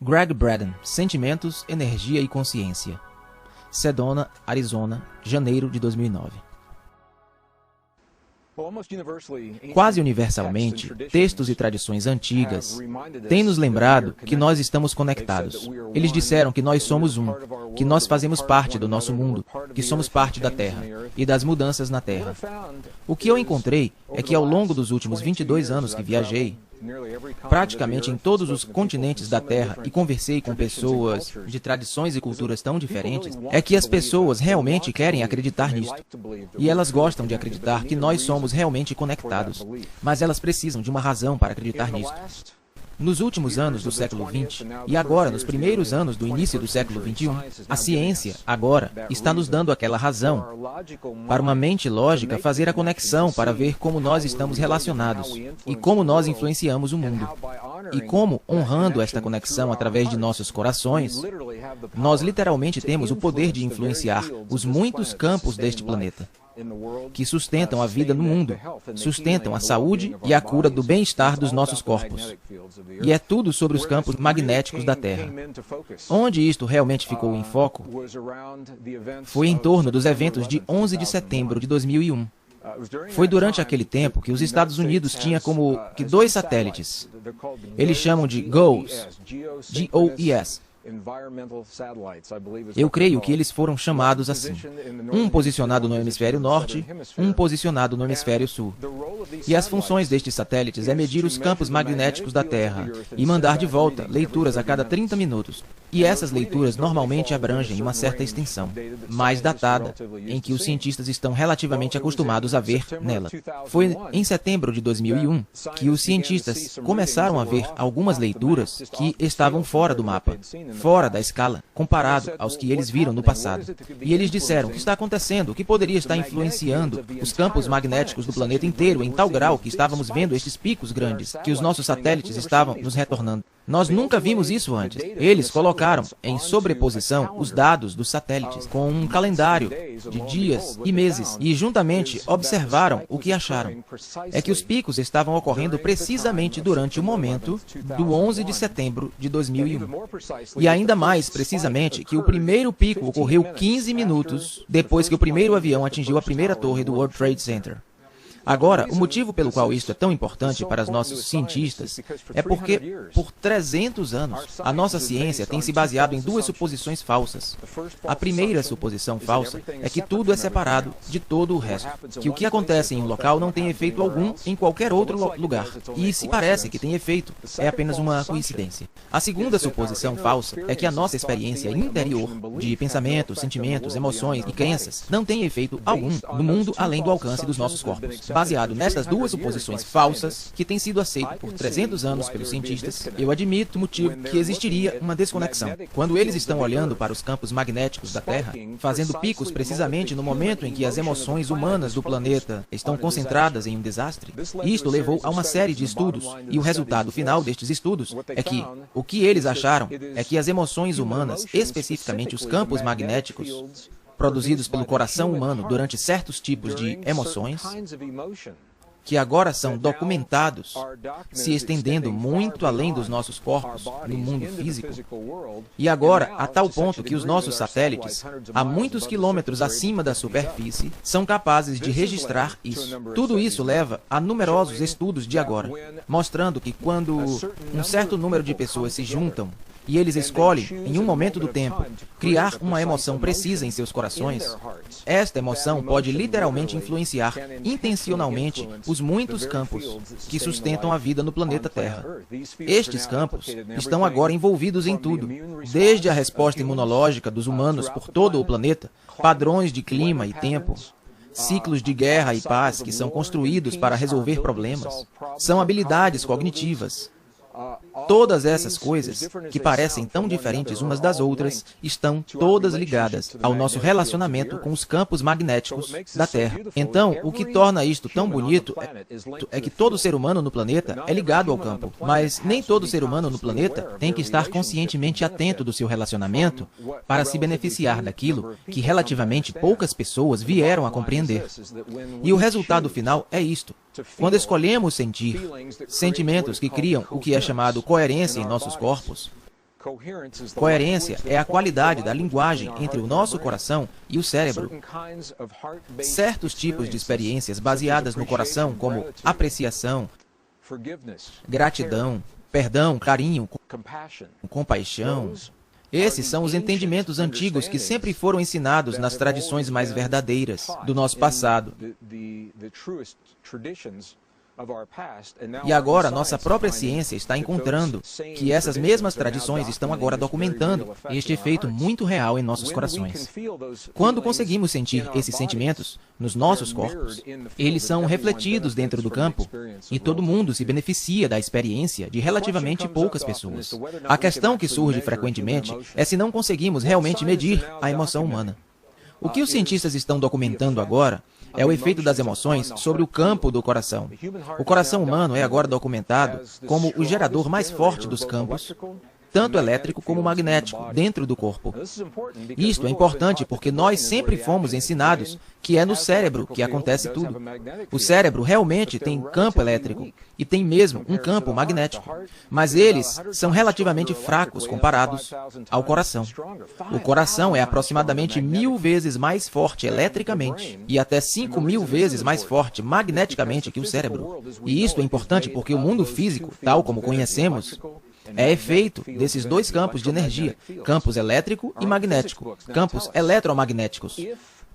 Greg Braden, Sentimentos, Energia e Consciência. Sedona, Arizona, janeiro de 2009. Quase universalmente, textos e tradições antigas têm nos lembrado que nós estamos conectados. Eles disseram que nós somos um, que nós fazemos parte do nosso mundo, que somos parte da Terra e das mudanças na Terra. O que eu encontrei é que ao longo dos últimos 22 anos que viajei, praticamente em todos os continentes da Terra e conversei com pessoas de tradições e culturas tão diferentes, é que as pessoas realmente querem acreditar nisto. E elas gostam de acreditar que nós somos realmente conectados, mas elas precisam de uma razão para acreditar nisto. Nos últimos anos do século XX, e agora nos primeiros anos do início do século XXI, a ciência, agora, está nos dando aquela razão para uma mente lógica fazer a conexão para ver como nós estamos relacionados e como nós influenciamos o mundo. E como, honrando esta conexão através de nossos corações, nós literalmente temos o poder de influenciar os muitos campos deste planeta, que sustentam a vida no mundo, sustentam a saúde e a cura do bem-estar dos nossos corpos. E é tudo sobre os campos magnéticos da Terra. Onde isto realmente ficou em foco foi em torno dos eventos de 11 de setembro de 2001. Foi durante aquele tempo que os Estados Unidos tinham como que 2 satélites. Eles chamam de GOES, G-O-E-S. Eu creio que eles foram chamados assim. Um posicionado no hemisfério norte, um posicionado no hemisfério sul. E as funções destes satélites é medir os campos magnéticos da Terra e mandar de volta leituras a cada 30 minutos. E essas leituras normalmente abrangem uma certa extensão, mais datada, em que os cientistas estão relativamente acostumados a ver nela. Foi em setembro de 2001 que os cientistas começaram a ver algumas leituras que estavam fora do mapa, fora da escala, comparado aos que eles viram no passado. E eles disseram o que está acontecendo, o que poderia estar influenciando os campos magnéticos do planeta inteiro em tal grau que estávamos vendo estes picos grandes, que os nossos satélites estavam nos retornando. Nós nunca vimos isso antes. Eles colocaram em sobreposição os dados dos satélites com um calendário de dias e meses e juntamente observaram o que acharam. É que os picos estavam ocorrendo precisamente durante o momento do 11 de setembro de 2001. E ainda mais precisamente que o primeiro pico ocorreu 15 minutos depois que o primeiro avião atingiu a primeira torre do World Trade Center. Agora, o motivo pelo qual isto é tão importante para os nossos cientistas é porque, por 300 anos, a nossa ciência tem se baseado em 2 suposições falsas. A primeira suposição falsa é que tudo é separado de todo o resto, que o que acontece em um local não tem efeito algum em qualquer outro lugar, e se parece que tem efeito, é apenas uma coincidência. A segunda suposição falsa é que a nossa experiência interior de pensamentos, sentimentos, emoções e crenças não tem efeito algum no mundo além do alcance dos nossos corpos. Baseado nestas 2 suposições falsas, que têm sido aceitas por 300 anos pelos cientistas, eu admito o motivo que existiria uma desconexão. Quando eles estão olhando para os campos magnéticos da Terra, fazendo picos precisamente no momento em que as emoções humanas do planeta estão concentradas em um desastre, isto levou a uma série de estudos, e o resultado final destes estudos é que o que eles acharam é que as emoções humanas, especificamente os campos magnéticos, produzidos pelo coração humano durante certos tipos de emoções, que agora são documentados, se estendendo muito além dos nossos corpos no mundo físico, e agora a tal ponto que os nossos satélites, a muitos quilômetros acima da superfície, são capazes de registrar isso. Tudo isso leva a numerosos estudos de agora, mostrando que quando um certo número de pessoas se juntam, e eles escolhem, em um momento do tempo, criar uma emoção precisa em seus corações, esta emoção pode literalmente influenciar intencionalmente os muitos campos que sustentam a vida no planeta Terra. Estes campos estão agora envolvidos em tudo, desde a resposta imunológica dos humanos por todo o planeta, padrões de clima e tempo, ciclos de guerra e paz que são construídos para resolver problemas, são habilidades cognitivas. Todas essas coisas, que parecem tão diferentes umas das outras, estão todas ligadas ao nosso relacionamento com os campos magnéticos da Terra. Então, o que torna isto tão bonito é que todo ser humano no planeta é ligado ao campo, mas nem todo ser humano no planeta tem que estar conscientemente atento do seu relacionamento para se beneficiar daquilo que relativamente poucas pessoas vieram a compreender. E o resultado final é isto. Quando escolhemos sentir sentimentos que criam o que é chamado coerência em nossos corpos, Coerência é a qualidade da linguagem entre o nosso coração e o cérebro. Certos tipos de experiências baseadas no coração, como apreciação, gratidão, perdão, carinho, compaixão, esses são os entendimentos antigos que sempre foram ensinados nas tradições mais verdadeiras do nosso passado. E agora, nossa própria ciência está encontrando que essas mesmas tradições estão agora documentando este efeito muito real em nossos corações. Quando conseguimos sentir esses sentimentos nos nossos corpos, eles são refletidos dentro do campo e todo mundo se beneficia da experiência de relativamente poucas pessoas. A questão que surge frequentemente é se não conseguimos realmente medir a emoção humana. O que os cientistas estão documentando agora é o efeito das emoções sobre o campo do coração. O coração humano é agora documentado como o gerador mais forte dos campos, tanto elétrico como magnético, dentro do corpo. Isto é importante porque nós sempre fomos ensinados que é no cérebro que acontece tudo. O cérebro realmente tem campo elétrico e tem mesmo um campo magnético, mas eles são relativamente fracos comparados ao coração. O coração é aproximadamente 1000 vezes mais forte eletricamente e até 5000 vezes mais forte magneticamente que o cérebro. E isto é importante porque o mundo físico, tal como conhecemos, é efeito desses dois campos de energia, campos elétrico e magnético, campos eletromagnéticos.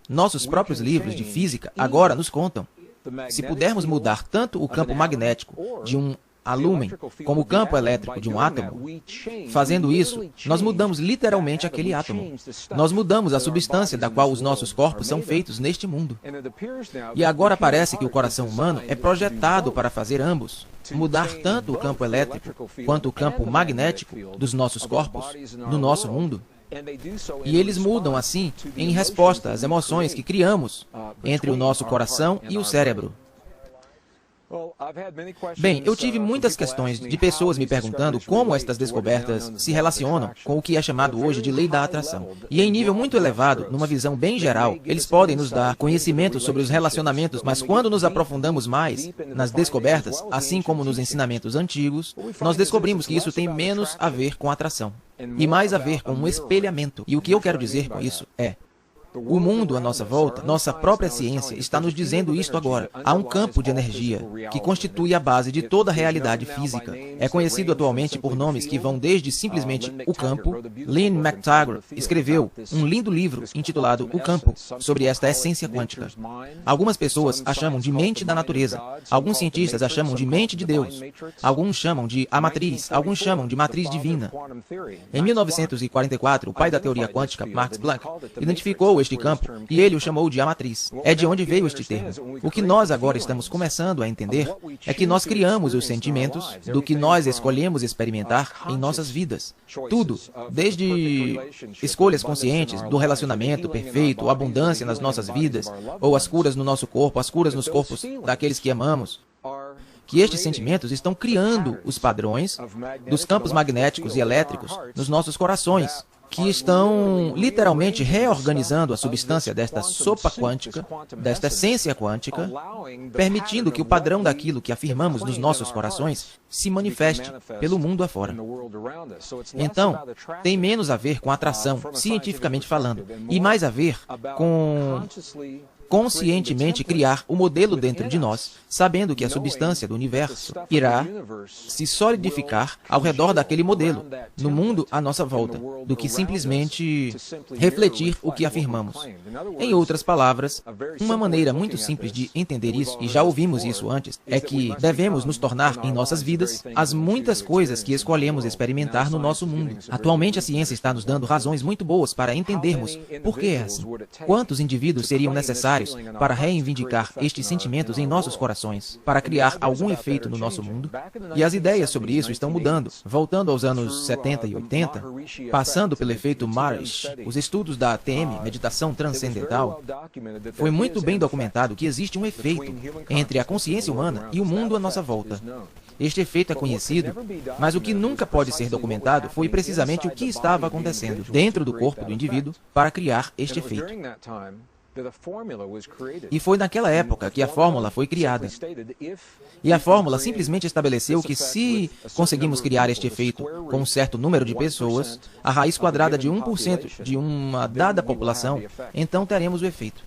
Nossos próprios livros de física agora nos contam. Se pudermos mudar tanto o campo magnético de um alúmen como o campo elétrico de um átomo, fazendo isso, nós mudamos literalmente aquele átomo. Nós mudamos a substância da qual os nossos corpos são feitos neste mundo. E agora parece que o coração humano é projetado para fazer ambos, mudar tanto o campo elétrico quanto o campo magnético dos nossos corpos no nosso mundo. E eles mudam assim em resposta às emoções que criamos entre o nosso coração e o cérebro. Bem, eu tive muitas questões de pessoas me perguntando como estas descobertas se relacionam com o que é chamado hoje de lei da atração. E em nível muito elevado, numa visão bem geral, eles podem nos dar conhecimento sobre os relacionamentos, mas quando nos aprofundamos mais nas descobertas, assim como nos ensinamentos antigos, nós descobrimos que isso tem menos a ver com atração e mais a ver com um espelhamento. E o que eu quero dizer com isso é: o mundo à nossa volta, nossa própria ciência, está nos dizendo isto agora. Há um campo de energia que constitui a base de toda a realidade física. É conhecido atualmente por nomes que vão desde simplesmente o campo. Lynn McTaggart escreveu um lindo livro intitulado O Campo, sobre esta essência quântica. Algumas pessoas a chamam de mente da natureza. Alguns cientistas a chamam de mente de Deus. Alguns chamam de a matriz. Alguns chamam de matriz divina. Em 1944, o pai da teoria quântica, Max Planck, identificou este campo e ele o chamou de a matriz. É de onde veio este termo. O que nós agora estamos começando a entender é que nós criamos os sentimentos do que nós escolhemos experimentar em nossas vidas. Tudo, desde escolhas conscientes do relacionamento perfeito, abundância nas nossas vidas, ou as curas no nosso corpo, as curas nos corpos daqueles que amamos, que estes sentimentos estão criando os padrões dos campos magnéticos e elétricos nos nossos corações, que estão literalmente reorganizando a substância desta sopa quântica, desta essência quântica, permitindo que o padrão daquilo que afirmamos nos nossos corações se manifeste pelo mundo afora. Então, tem menos a ver com atração, cientificamente falando, e mais a ver com conscientemente criar o modelo dentro de nós, sabendo que a substância do universo irá se solidificar ao redor daquele modelo, no mundo à nossa volta, do que simplesmente refletir o que afirmamos. Em outras palavras, uma maneira muito simples de entender isso, e já ouvimos isso antes, é que devemos nos tornar em nossas vidas as muitas coisas que escolhemos experimentar no nosso mundo. Atualmente a ciência está nos dando razões muito boas para entendermos por que é assim. Quantos indivíduos seriam necessários para reivindicar estes sentimentos em nossos corações, para criar algum efeito no nosso mundo? E as ideias sobre isso estão mudando. Voltando aos anos 70 e 80, passando pelo efeito Marish, os estudos da ATM, meditação transcendental, foi muito bem documentado que existe um efeito entre a consciência humana e o mundo à nossa volta. Este efeito é conhecido, mas o que nunca pode ser documentado foi precisamente o que estava acontecendo dentro do corpo do indivíduo para criar este efeito. E foi naquela época que a fórmula foi criada. E a fórmula simplesmente estabeleceu que se conseguimos criar este efeito com um certo número de pessoas, a raiz quadrada de 1% de uma dada população, então teremos o efeito.